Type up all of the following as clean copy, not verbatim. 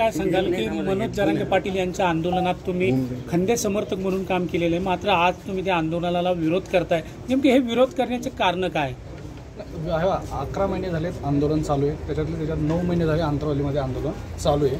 काय सांगाल की मनोज जरांगे पाटील यांच्या आंदोलनात तुम्ही खंदे समर्थक म्हणून काम केलेले, मात्र आज तुम्ही त्या आंदोलनाला विरोध करताय, नेमके हे विरोध करण्याचे कारण काय? 11 महिने झालेत आंदोलन चालू आहे, त्याच्यात 9 महिने झाले अंतरवालीमध्ये आंदोलन चालू आहे।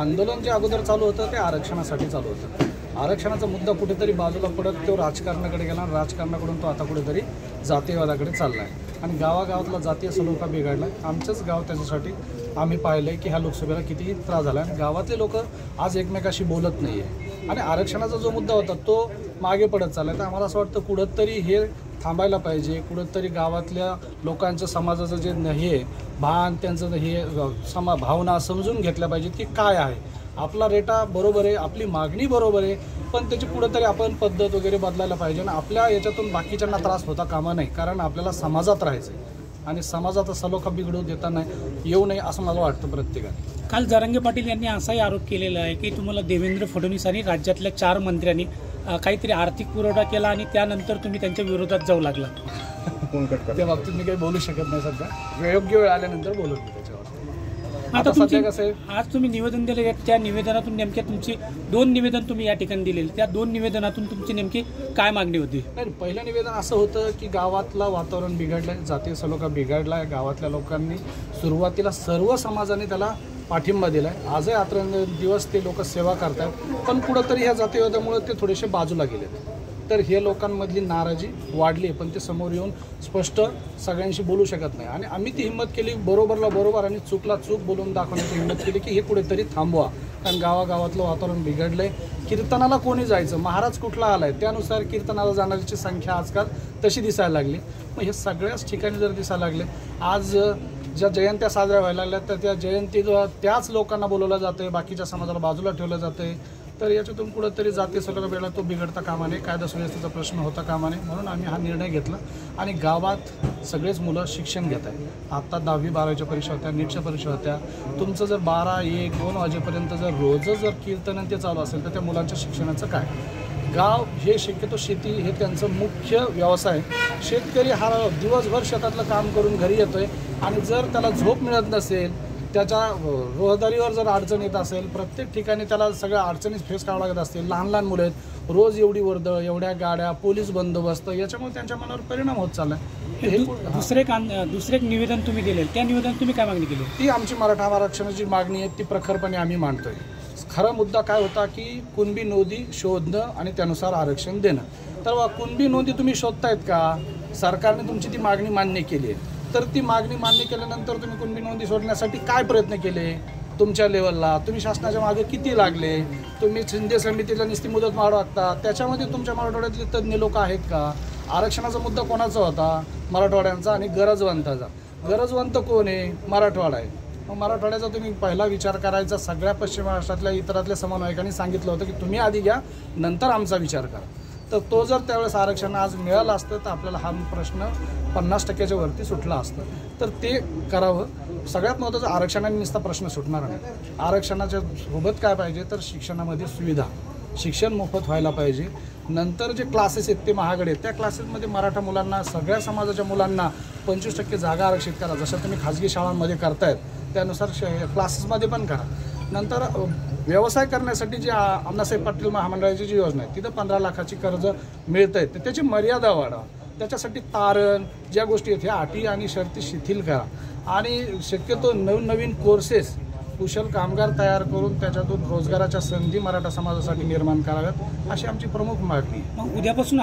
आंदोलन जे अगोदर चालू होतं ते आरक्षणासाठी चालू होतं। आरक्षणाचा मुद्दा कुठेतरी बाजूला पडत तो राजकारणाकडे गेला, राजकारणाकडून तो आता कुठेतरी जातीयवादाकडे चालला आहे आणि गावागावातला जातीय सलोखा बिघडला। आमचंच गाव त्याच्यासाठी आम्ही पाहिलं आहे की ह्या लोकसभेला कितीही त्रास झाला आणि गावातले लोक आज एकमेकाशी बोलत नाही आहे आणि आरक्षणाचा जो मुद्दा होता तो मागे पडत चालला। तर आम्हाला असं वाटतं कुठंतरी हे थांबायला पाहिजे, कुठंतरी गावातल्या लोकांचं समाजाचं जे हे भान त्यांचं हे भावना समजून घेतल्या पाहिजेत की काय आहे आपला रेटा बरोबर आहे, आपली मागणी बरोबर आहे, पण त्याची कुठंतरी आपण पद्धत वगैरे बदलायला पाहिजे आणि आपल्या याच्यातून बाकीच्यांना त्रास होता कामा नाही, कारण आपल्याला समाजात राहायचं आहे आणि समाजाचा सलोखा बिघडू देता नाही येऊ नये असं मला वाटतं प्रत्येकाने। काल जरांगे पाटील यांनी असाही आरोप केलेला आहे की तुम्हाला देवेंद्र फडणवीस आणि राज्यातल्या 4 मंत्र्यांनी काहीतरी आर्थिक पुरवठा केला आणि त्यानंतर तुम्ही त्यांच्या विरोधात जाऊ लागला। त्या बाबतीत मी काही बोलू शकत नाही, सध्या योग्य वेळ आल्यानंतर बोलू त्याच्यावर। आता तुमचे कसं आहे, आज तुम्ही निवेदन दिले, त्या निवेदनातून नेमक्या तुमची 2 निवेदन तुम्ही या ठिकाणी दिलेली, त्या 2 निवेदनातून तुमची नेमकी काय मागणी होती? नाही, पहिलं निवेदन असं होतं की गावातलं वातावरण बिघडलं, जातीय सलोखा बिघडला आहे, गावातल्या लोकांनी सुरुवातीला सर्व समाजाने त्याला पाठिंबा दिला आहे। आजही रात्रंदिवस ते लोक सेवा करतात, पण कुठंतरी ह्या जातीयवादामुळे ते थोडेसे बाजूला गेलेत, तर हे लोकांमधली नाराजी वाढली, पण ते समोर येऊन स्पष्ट सगळ्यांशी बोलू शकत नाही आणि आम्ही ती हिंमत केली, बरोबरला बरोबर आणि चूकला चूक बोलून दाखवण्याची हिंमत केली की हे कुठेतरी थांबवा, कारण गावागावातलं वातावरण बिघडलंय। कीर्तनाला कोणी जायचं, महाराज कुठला आलाय त्यानुसार कीर्तनाला जाणाऱ्याची संख्या आजकाल तशी दिसायला लागली। मग हे सगळ्याच ठिकाणी जर दिसायला लागले, आज ज्या जयंत्या साजऱ्या व्हायला लागल्या तर त्या जयंतीला त्याच लोकांना बोलवलं जातं आहे, बाकीच्या समाजाला बाजूला ठेवलं जातं आहे, तर याच्यातून कुठंतरी जातीय सलोखा बिघडला, तो बिघडता कामा नये, कायदा सुव्यवस्थेचा प्रश्न होता कामा नये, म्हणून आम्ही हा निर्णय घेतला आणि गावात सगळेच मुलं शिक्षण घेत आहेत। आत्ता 10वी 12वीच्या परीक्षा होत्या, नीटच्या परीक्षा होत्या, तुमचं जर 12, 1, 2 वाजेपर्यंत जर रोजच जर कीर्तन ते चालू असेल तर त्या मुलांच्या शिक्षणाचं काय? गाव हे शक्यतो शेती हे त्यांचं मुख्य व्यवसाय, शेतकरी हा दिवसभर शेतातलं काम करून घरी येतोय आणि जर त्याला झोप मिळत नसेल, त्याच्या रहदारीवर जर अडचण येत असेल, प्रत्येक ठिकाणी त्याला सगळ्या अडचणी फेस करावं लागत असतील, लहान लहान मुलं आहेत, रोज एवढी वर्दळ, एवढ्या गाड्या, पोलीस बंदोबस्त, याच्यामुळे त्यांच्या मनावर परिणाम होत चालला आहे। दुसरे एक निवेदन तुम्ही दिले, त्या निवेदन तुम्ही काय मागणी केली? ती आमची मराठा आरक्षणाची मागणी आहे, ती प्रखरपणे आम्ही मांडतोय। खरा मुद्दा काय होता की कुणबी नोंदी शोधणं आणि त्यानुसार आरक्षण देणं, तर कुणबी नोंदी तुम्ही शोधतायत का? सरकारने तुमची ती मागणी मान्य केली आहे, तर ती मागणी मान्य केल्यानंतर तुम्ही कुणबी नोंदी शोधण्यासाठी काय प्रयत्न केले तुमच्या लेवलला? तुम्ही शासनाच्या मागे किती लागले? तुम्ही शिंदे समितीला नुसती मुदत मागता, त्याच्यामध्ये तुमच्या मराठवाड्यातले तज्ज्ञ लोक आहेत का? आरक्षणाचा मुद्दा कोणाचा होता? मराठवाड्यांचा आणि गरजवंताचा। गरजवंत कोण आहे? मराठवाडा आहे। मग मराठवाड्याचा तुम्ही पहिला विचार करायचा। सगळ्या पश्चिम महाराष्ट्रातल्या इतरातल्या समन्वयकांनी सांगितलं होतं की तुम्ही आधी घ्या, नंतर आमचा विचार करा, तर तो जर त्यावेळेस आरक्षण आज मिळालं असतं तर आपल्याला हा प्रश्न 50%च्या वरती सुटला असतं, तर ते करावं। सगळ्यात महत्त्वाचं, आरक्षणाने नुसता प्रश्न सुटणार नाही, आरक्षणाच्या सोबत काय पाहिजे तर शिक्षणामध्ये सुविधा, शिक्षण मोफत व्हायला पाहिजे। नंतर जे क्लासेस आहेत ते महागड आहेत, त्या क्लासेसमध्ये मराठा मुलांना, सगळ्या समाजाच्या मुलांना 25% जागा आरक्षित करा, जसं तुम्ही खाजगी शाळांमध्ये करतायत त्यानुसार क्लासेसमध्ये पण करा। नंतर व्यवसाय करण्यासाठी जी अण्णासाहेब पाटील महामंडळाची जी योजना आहे, तिथं 15 लाखाची कर्ज मिळत आहेत, तर त्याची मर्यादा वाढवा, त्याच्यासाठी तारण ज्या गोष्टी आहेत ह्या अटी आणि शर्ती शिथिल करा आणि शक्यतो नवीन कोर्सेस, कुशल कामगार तयार करून त्याच्यातून रोजगाराच्या संधी मराठा समाजासाठी निर्माण कराव्यात, अशी आमची प्रमुख मागणी। मग उद्यापासून